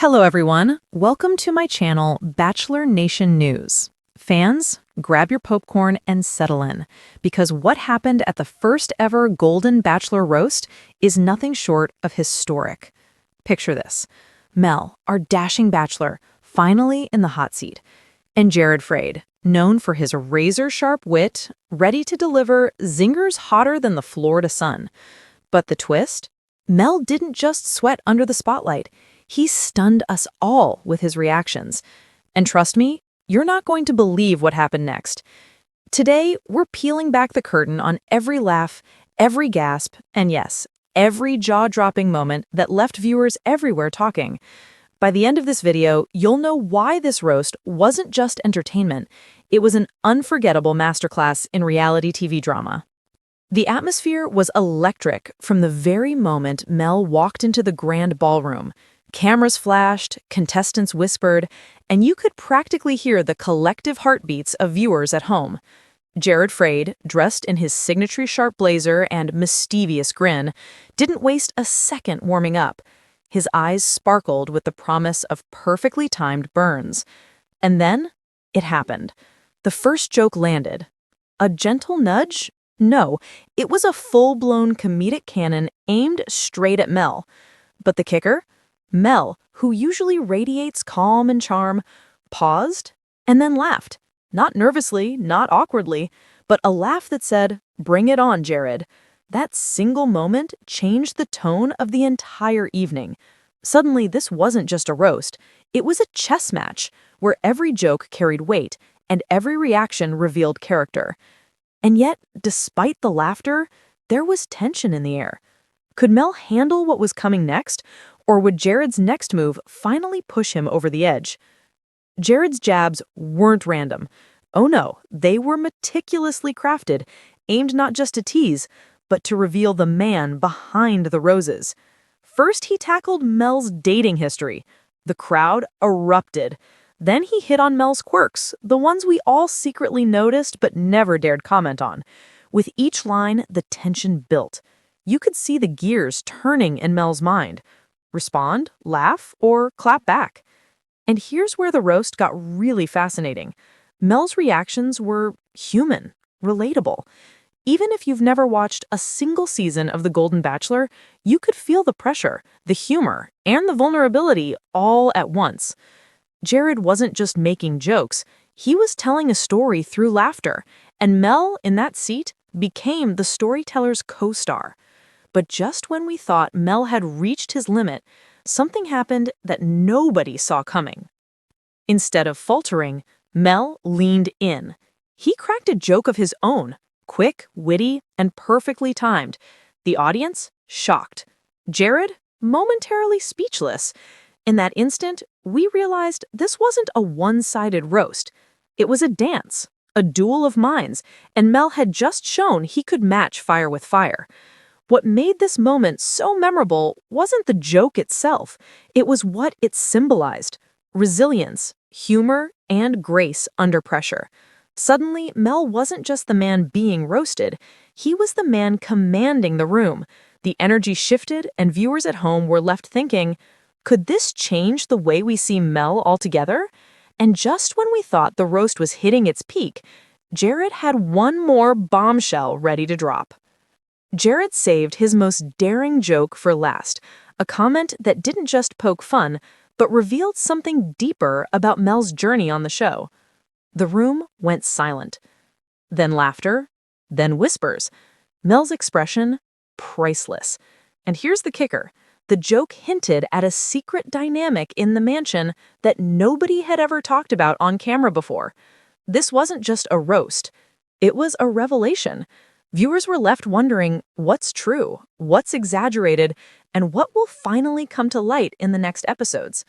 Hello everyone, welcome to my channel Bachelor Nation News. Fans, grab your popcorn and settle in, because what happened at the first ever Golden Bachelor roast is nothing short of historic. Picture this: Mel, our dashing bachelor, finally in the hot seat, and Jared Freid, known for his razor-sharp wit, ready to deliver zingers hotter than the Florida sun. But the twist? Mel didn't just sweat under the spotlight. He stunned us all with his reactions. And trust me, you're not going to believe what happened next. Today, we're peeling back the curtain on every laugh, every gasp, and yes, every jaw-dropping moment that left viewers everywhere talking. By the end of this video, you'll know why this roast wasn't just entertainment. It was an unforgettable masterclass in reality TV drama. The atmosphere was electric from the very moment Mel walked into the grand ballroom. Cameras flashed, contestants whispered, and you could practically hear the collective heartbeats of viewers at home. Jared Freid, dressed in his signature-sharp blazer and mischievous grin, didn't waste a second warming up. His eyes sparkled with the promise of perfectly timed burns. And then, it happened. The first joke landed. A gentle nudge? No, it was a full-blown comedic cannon aimed straight at Mel. But the kicker? Mel, who usually radiates calm and charm, paused and then laughed. Not nervously, not awkwardly, but a laugh that said, "Bring it on, Jared." That single moment changed the tone of the entire evening. Suddenly, this wasn't just a roast. It was a chess match, where every joke carried weight and every reaction revealed character. And yet, despite the laughter, there was tension in the air. Could Mel handle what was coming next? Or would Jared's next move finally push him over the edge? Jared's jabs weren't random. Oh no, they were meticulously crafted, aimed not just to tease, but to reveal the man behind the roses. First, he tackled Mel's dating history. The crowd erupted. Then he hit on Mel's quirks, the ones we all secretly noticed but never dared comment on. With each line, the tension built. You could see the gears turning in Mel's mind. Respond, laugh, or clap back. And here's where the roast got really fascinating. Mel's reactions were human, relatable. Even if you've never watched a single season of The Golden Bachelor, you could feel the pressure, the humor, and the vulnerability all at once. Jared wasn't just making jokes, he was telling a story through laughter, and Mel, in that seat, became the storyteller's co-star. But just when we thought Mel had reached his limit, something happened that nobody saw coming. Instead of faltering, Mel leaned in. He cracked a joke of his own, quick, witty, and perfectly timed. The audience, shocked. Jared, momentarily speechless. In that instant, we realized this wasn't a one-sided roast. It was a dance, a duel of minds, and Mel had just shown he could match fire with fire. What made this moment so memorable wasn't the joke itself, it was what it symbolized: resilience, humor, and grace under pressure. Suddenly, Mel wasn't just the man being roasted, he was the man commanding the room. The energy shifted, and viewers at home were left thinking, could this change the way we see Mel altogether? And just when we thought the roast was hitting its peak, Jared had one more bombshell ready to drop. Jared saved his most daring joke for last, a comment that didn't just poke fun, but revealed something deeper about Mel's journey on the show. The room went silent. Then laughter, then whispers. Mel's expression, priceless. And here's the kicker. The joke hinted at a secret dynamic in the mansion that nobody had ever talked about on camera before. This wasn't just a roast. It was a revelation. Viewers were left wondering what's true, what's exaggerated, and what will finally come to light in the next episodes.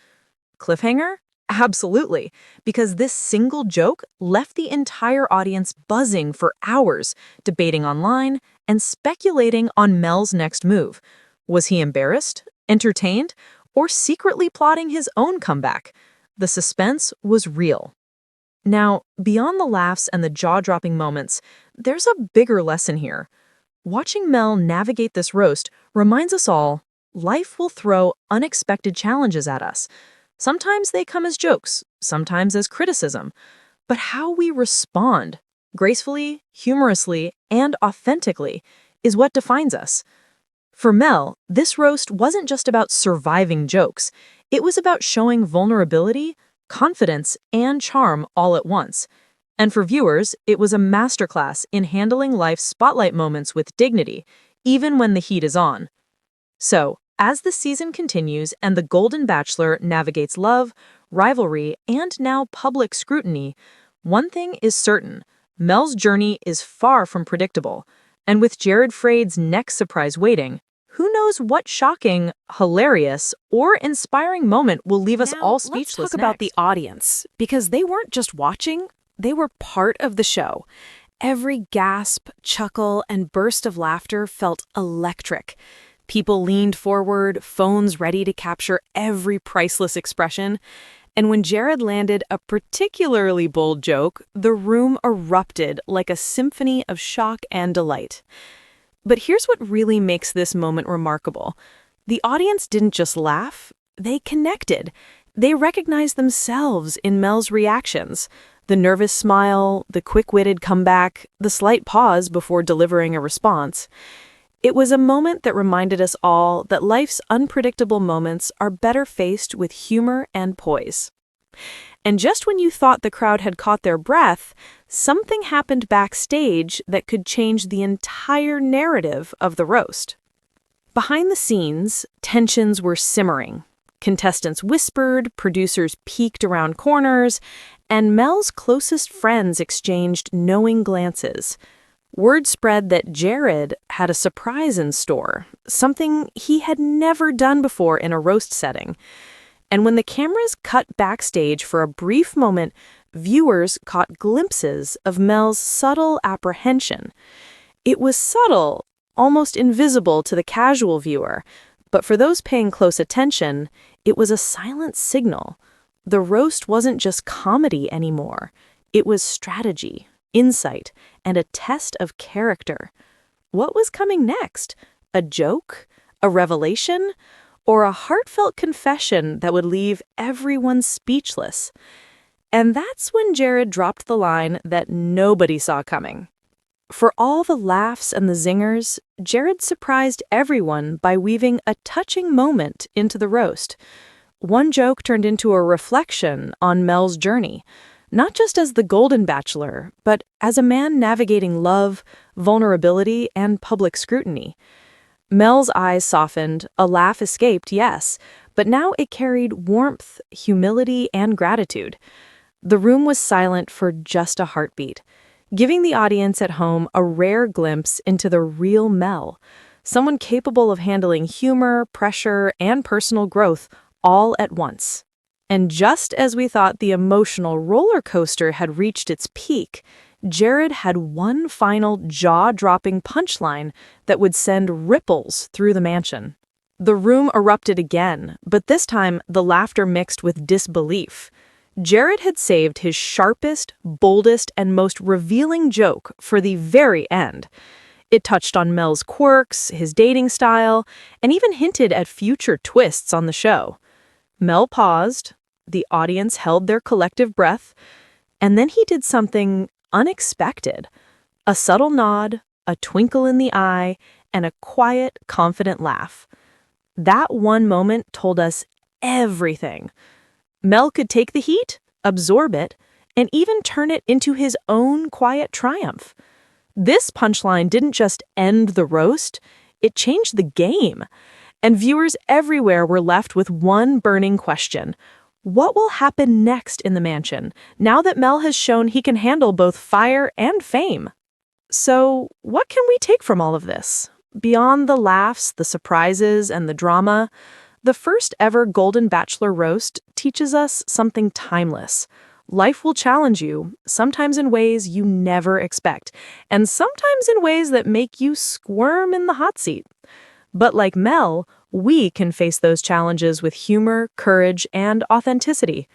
Cliffhanger? Absolutely, because this single joke left the entire audience buzzing for hours, debating online and speculating on Mel's next move. Was he embarrassed, entertained, or secretly plotting his own comeback? The suspense was real. Now, beyond the laughs and the jaw-dropping moments, there's a bigger lesson here. Watching Mel navigate this roast reminds us all, life will throw unexpected challenges at us. Sometimes they come as jokes, sometimes as criticism. But how we respond, gracefully, humorously, and authentically, is what defines us. For Mel, this roast wasn't just about surviving jokes. It was about showing vulnerability, confidence, and charm all at once. And for viewers, it was a masterclass in handling life's spotlight moments with dignity, even when the heat is on. So, as the season continues and the Golden Bachelor navigates love, rivalry, and now public scrutiny, one thing is certain: Mel's journey is far from predictable. And with Jared Freid's next surprise waiting, who knows what shocking, hilarious, or inspiring moment will leave us all speechless Let's talk about the audience, because they weren't just watching, they were part of the show. Every gasp, chuckle, and burst of laughter felt electric. People leaned forward, phones ready to capture every priceless expression. And when Jared landed a particularly bold joke, the room erupted like a symphony of shock and delight. But here's what really makes this moment remarkable. The audience didn't just laugh, they connected. They recognized themselves in Mel's reactions. The nervous smile, the quick-witted comeback, the slight pause before delivering a response. It was a moment that reminded us all that life's unpredictable moments are better faced with humor and poise. And just when you thought the crowd had caught their breath, something happened backstage that could change the entire narrative of the roast. Behind the scenes, tensions were simmering. Contestants whispered, producers peeked around corners, and Mel's closest friends exchanged knowing glances. Word spread that Jared had a surprise in store, something he had never done before in a roast setting. And when the cameras cut backstage for a brief moment, viewers caught glimpses of Mel's subtle apprehension. It was subtle, almost invisible to the casual viewer, but for those paying close attention, it was a silent signal. The roast wasn't just comedy anymore. It was strategy, insight, and a test of character. What was coming next? A joke? A revelation? Or a heartfelt confession that would leave everyone speechless? And that's when Jared dropped the line that nobody saw coming. For all the laughs and the zingers, Jared surprised everyone by weaving a touching moment into the roast. One joke turned into a reflection on Mel's journey, not just as the Golden Bachelor, but as a man navigating love, vulnerability, and public scrutiny. Mel's eyes softened, a laugh escaped, yes, but now it carried warmth, humility, and gratitude. The room was silent for just a heartbeat, giving the audience at home a rare glimpse into the real Mel, someone capable of handling humor, pressure, and personal growth all at once. And just as we thought the emotional roller coaster had reached its peak, Jared had one final jaw-dropping punchline that would send ripples through the mansion. The room erupted again, but this time the laughter mixed with disbelief. Jared had saved his sharpest, boldest, and most revealing joke for the very end. It touched on Mel's quirks, his dating style, and even hinted at future twists on the show. Mel paused, the audience held their collective breath, and then he did something unexpected. A subtle nod, a twinkle in the eye, and a quiet, confident laugh. That one moment told us everything. Mel could take the heat, absorb it, and even turn it into his own quiet triumph. This punchline didn't just end the roast, it changed the game. And viewers everywhere were left with one burning question. What will happen next in the mansion, now that Mel has shown he can handle both fire and fame? So, what can we take from all of this? Beyond the laughs, the surprises, and the drama, the first ever Golden Bachelor roast teaches us something timeless. Life will challenge you, sometimes in ways you never expect, and sometimes in ways that make you squirm in the hot seat. But like Mel, we can face those challenges with humor, courage, and authenticity.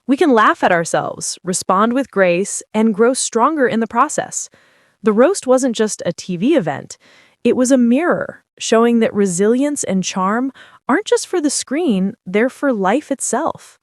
We can laugh at ourselves, respond with grace, and grow stronger in the process. The roast wasn't just a TV event. It was a mirror, showing that resilience and charm aren't just for the screen, they're for life itself.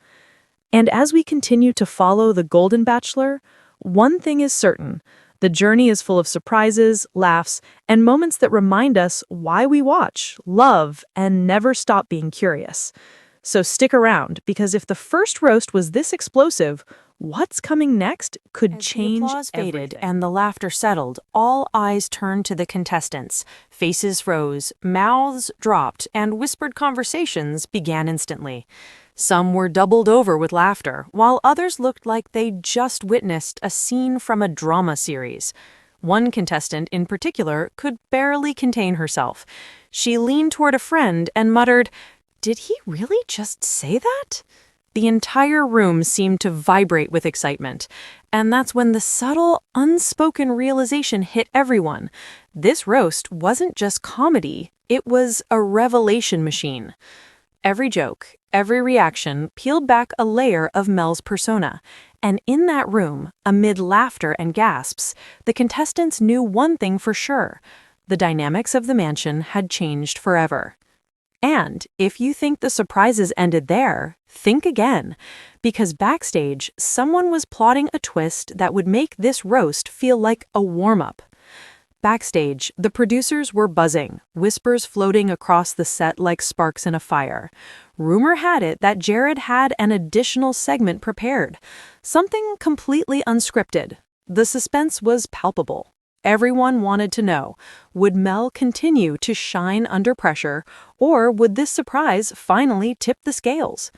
And as we continue to follow the Golden Bachelor, one thing is certain. The journey is full of surprises, laughs, and moments that remind us why we watch, love, and never stop being curious. So stick around, because if the first roast was this explosive, what's coming next could change As the applause faded everything. and the laughter settled, all eyes turned to the contestants. Faces froze, mouths dropped, and whispered conversations began instantly. Some were doubled over with laughter, while others looked like they just witnessed a scene from a drama series. One contestant in particular could barely contain herself. She leaned toward a friend and muttered, "Did he really just say that?" The entire room seemed to vibrate with excitement, and that's when the subtle, unspoken realization hit everyone. This roast wasn't just comedy, it was a revelation machine. Every joke, every reaction peeled back a layer of Mel's persona, and in that room, amid laughter and gasps, the contestants knew one thing for sure: the dynamics of the mansion had changed forever. And if you think the surprises ended there, think again, because backstage, someone was plotting a twist that would make this roast feel like a warm-up. Backstage, the producers were buzzing, whispers floating across the set like sparks in a fire. Rumor had it that Jared had an additional segment prepared, something completely unscripted. The suspense was palpable. Everyone wanted to know, would Mel continue to shine under pressure, or would this surprise finally tip the scales?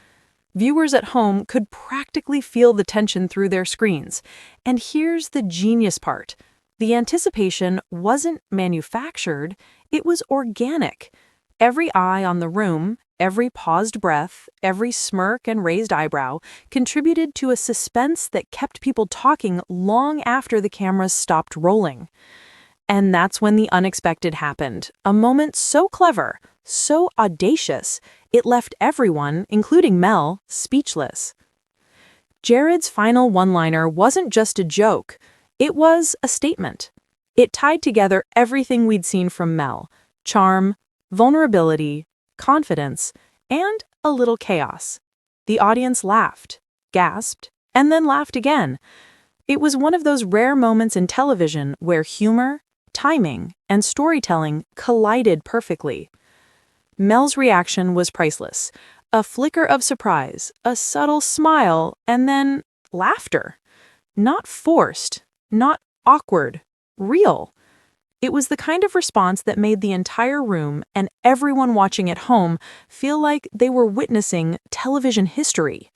Viewers at home could practically feel the tension through their screens. And here's the genius part. The anticipation wasn't manufactured, it was organic. Every eye on the room, every paused breath, every smirk and raised eyebrow contributed to a suspense that kept people talking long after the cameras stopped rolling. And that's when the unexpected happened, a moment so clever, so audacious, it left everyone, including Mel, speechless. Jared's final one-liner wasn't just a joke. It was a statement. It tied together everything we'd seen from Mel: charm, vulnerability, confidence, and a little chaos. The audience laughed, gasped, and then laughed again. It was one of those rare moments in television where humor, timing, and storytelling collided perfectly. Mel's reaction was priceless. A flicker of surprise, a subtle smile, and then laughter. Not forced. Not awkward, real. It was the kind of response that made the entire room and everyone watching at home feel like they were witnessing television history.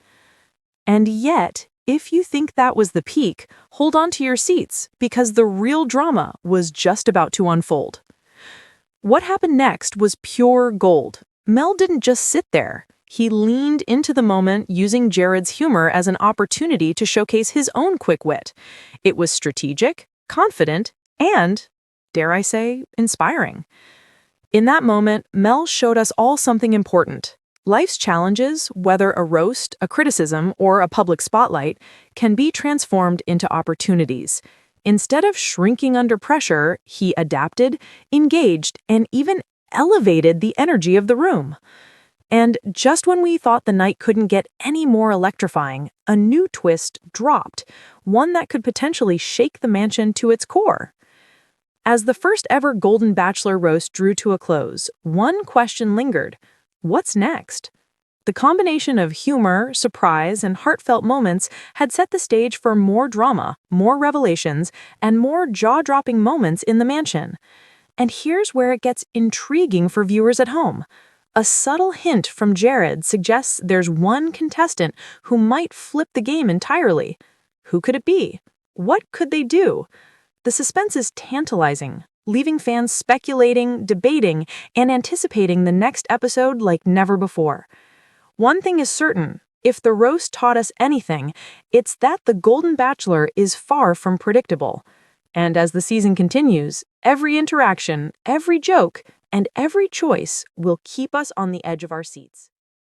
And yet, if you think that was the peak, hold on to your seats, because the real drama was just about to unfold. What happened next was pure gold. Mel didn't just sit there. He leaned into the moment, using Jared's humor as an opportunity to showcase his own quick wit. It was strategic, confident, and, dare I say, inspiring. In that moment, Mel showed us all something important. Life's challenges, whether a roast, a criticism, or a public spotlight, can be transformed into opportunities. Instead of shrinking under pressure, he adapted, engaged, and even elevated the energy of the room. And just when we thought the night couldn't get any more electrifying, a new twist dropped, one that could potentially shake the mansion to its core. As the first ever Golden Bachelor roast drew to a close, one question lingered: what's next? The combination of humor, surprise, and heartfelt moments had set the stage for more drama, more revelations, and more jaw-dropping moments in the mansion. And here's where it gets intriguing for viewers at home. A subtle hint from Jared suggests there's one contestant who might flip the game entirely. Who could it be? What could they do? The suspense is tantalizing, leaving fans speculating, debating, and anticipating the next episode like never before. One thing is certain: if the roast taught us anything, it's that the Golden Bachelor is far from predictable. And as the season continues, every interaction, every joke, and every choice will keep us on the edge of our seats.